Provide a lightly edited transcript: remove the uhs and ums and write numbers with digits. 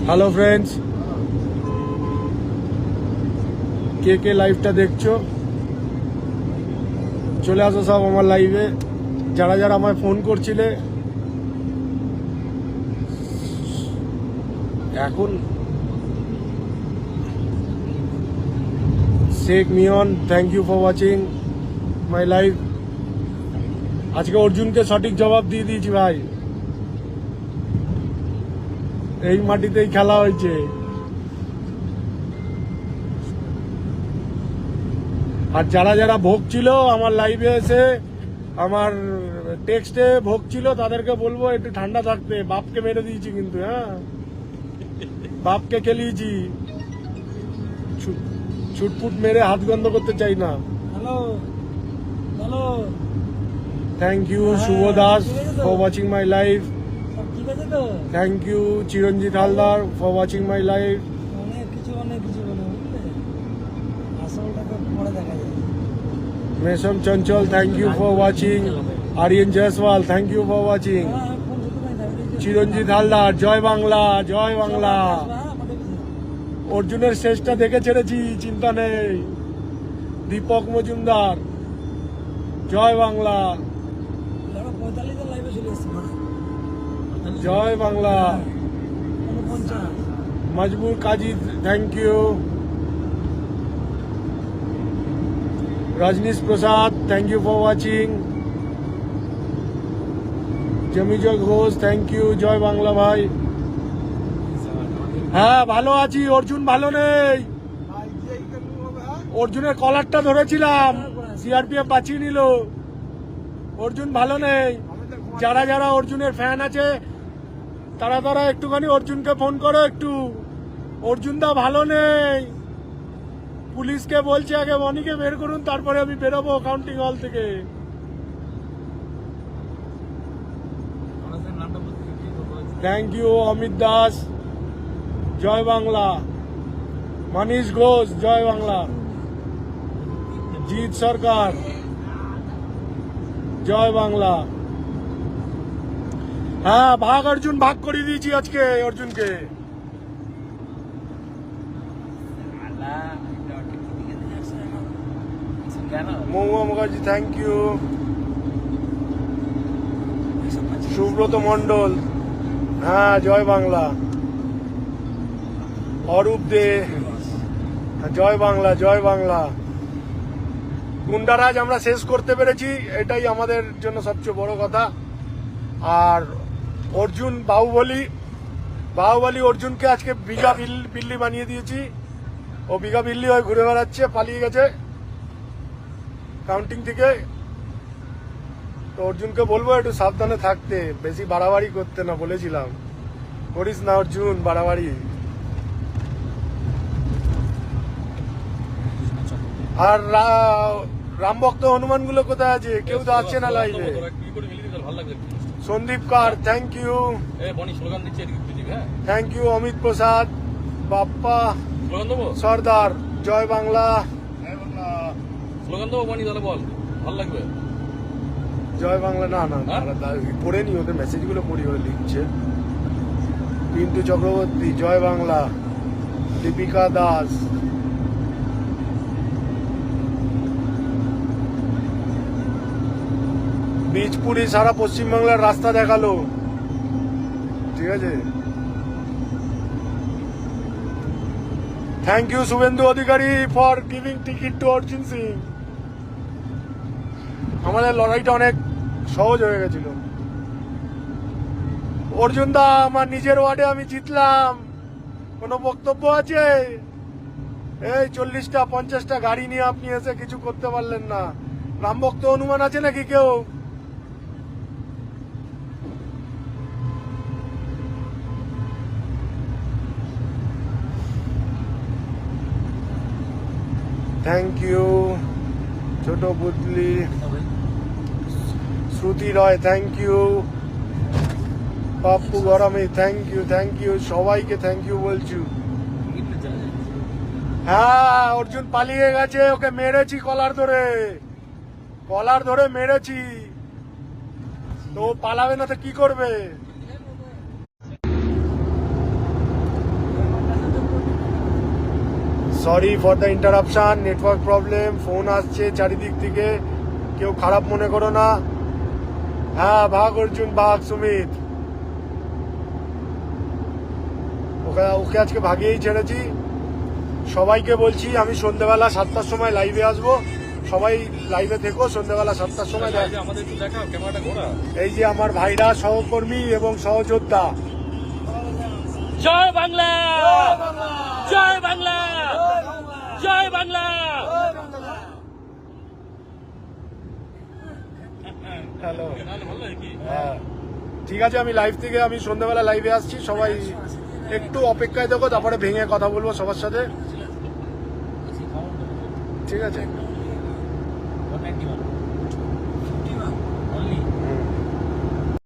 Hello friends, কে কে লাইভটা দেখছো চলে আসো সব আমার লাইভে। যারা যারা আমায় ফোন করছিলে, এখন Sheikh Miyon, thank you for watching my live. আজকে অর্জুনকে সঠিক জবাব দিয়ে দিয়েছি ভাই, এই মাটিতেই খেলা হয়েছে। আর যারা যারা ভোগ ছিল আমার লাইভে এসে আমার টেক্সটে ভোগ ছিল, তাদেরকে বলবো একটু ঠান্ডা থাকতে। বাপকে মেরে দিয়েছি কিন্তু, হ্যাঁ বাপকে খেলিয়েছি, ছুটপুট মেরে হাত গন্ধ করতে চাই না। Hello hello, thank you Shubho Das for watching my live. ঠিক আছে তো? Thank you Chiranjit Haldar for watching my live. অনেক কিছু বলে বুঝলে, আসলটাকে পরে দেখা যায়। Mesom Chanchal, thank you for watching. Ariyan Jaiswal, thank you for watching. Chiranjit Haldar, জয় বাংলা, জয় বাংলা। অর্জুনের শেষটা দেখে ছেড়েছি, চিন্তা নেই। দীপক মজুমদার, জয় বাংলা, জয় Bangla. Mojbur Kazi, thank you. Rajnish Prasad, thank you for watching. Jomijoy Ghosh, thank you, জয় বাংলা ভাই। হ্যাঁ ভালো আছি, অর্জুন ভালো নেই। অর্জুনের কলারটা ধরেছিলাম, সিআরপিএফ বাঁচিয়ে নিল। অর্জুন ভালো নেই। যারা যারা অর্জুনের ফ্যান আছে তারা তারা একটুখানি অর্জুনকে ফোন করো একটু। অর্জুন দা ভালো নেই। পুলিশকে বলছে আগে মনিকে বের করুন, তারপরে আমি বেরোবো কাউন্টিং হল থেকে। থ্যাংক ইউ অমিত দাস, জয় বাংলা। মানিশ ঘোষ, জয় বাংলা। জিৎ সরকার, জয় বাংলা। হ্যাঁ ভাগ অর্জুন, ভাগ করে দিয়েছি আজকে অর্জুনকে। মহুয়া মুখার্জি, থ্যাংক ইউ। সুব্রত মন্ডল, হ্যাঁ জয় বাংলা। অরূপ দে, জয় বাংলা, জয় বাংলা। গুন্ডারাজ আমরা শেষ করতে পেরেছি, এটাই আমাদের জন্য সবচেয়ে বড় কথা। আর অর্জুন বাহুবলী অর্জুনকে আজকে বিঘা বিল্লি বানিয়ে দিয়েছি। ও বিঘা বিল্লি হয়ে ঘুরে বেড়াচ্ছে, পালিয়ে গেছে কাউন্টিং থেকে। তো অর্জুনকে বলবো একটু সাবধানে থাকতে, বেশি বাড়াবাড়ি করতে না, বলেছিলাম করিস না অর্জুন বাড়াবাড়ি। আর রামভক্ত হনুমান গুলো কোথায় আছে? কেউ তো আসছে না লাইভে। Sandip Kar, thank you. Thank you Amit Prasad, Bappa Sardar, জয় বাংলা। জয় বাংলা। না না পড়ে নি, ওদের মেসেজ গুলো পড়ি, ওরা লিখছে। পিন্টু চক্রবর্তী, জয় বাংলা। দীপিকা দাস, বীজপুরি সারা পশ্চিমবাংলার রাস্তা দেখালো, ঠিক আছে। Thank you Suvendu Adhikari for giving ticket to Arjun Singh. আমাদের লড়াইটা অনেক সহজ হয়ে গেছিল। অর্জুন দা, আমার নিজের ওয়ার্ডে আমি জিতলাম, কোনো বক্তব্য আছে? এই 40টা 50টা গাড়ি নিয়ে আপনি এসে কিছু করতে পারলেন না। রামভক্ত হনুমান আছে নাকি কেউ? থ্যাংক ইউ ছোট বুদলি। শ্রুতি রয়, থ্যাংক ইউ। পাপ্পু গরমে, থ্যাংক ইউ সবাইকে থ্যাংক ইউ বলছি। হ্যাঁ অর্জুন পালিয়ে গেছে, ওকে মেরেছি কলার ধরে মেরেছি। তো পালাবে না তো কি করবে? Sorry for the interruption, network problem, phone আসছে চারিদিক থেকে, কেউ খারাপ মনে করো না। হ্যাঁ ভাগ অর্জুন, ভাগ সুমিত, ওকে আজকে ভাগিয়েই ছেড়েছি। সবাইকে বলছি আমি সন্ধ্যেবেলা 7টার সময় লাইভে আসবো, সবাই লাইভে থেকো, সন্ধ্যেবেলা 7টার সময়। এই যে আমার ভাইরা, সহকর্মী এবং সহযোদ্ধা। জয় বাংলা, জয় বাংলা, জয় বাংলা। হ্যালো, হ্যাঁ ঠিক আছে, আমি লাইভ থেকে আমি সন্ধ্যেবেলা লাইভে আসছি, সবাই একটু অপেক্ষায় দেখো, তারপরে ভেঙে কথা বলবো সবার সাথে, ঠিক আছে?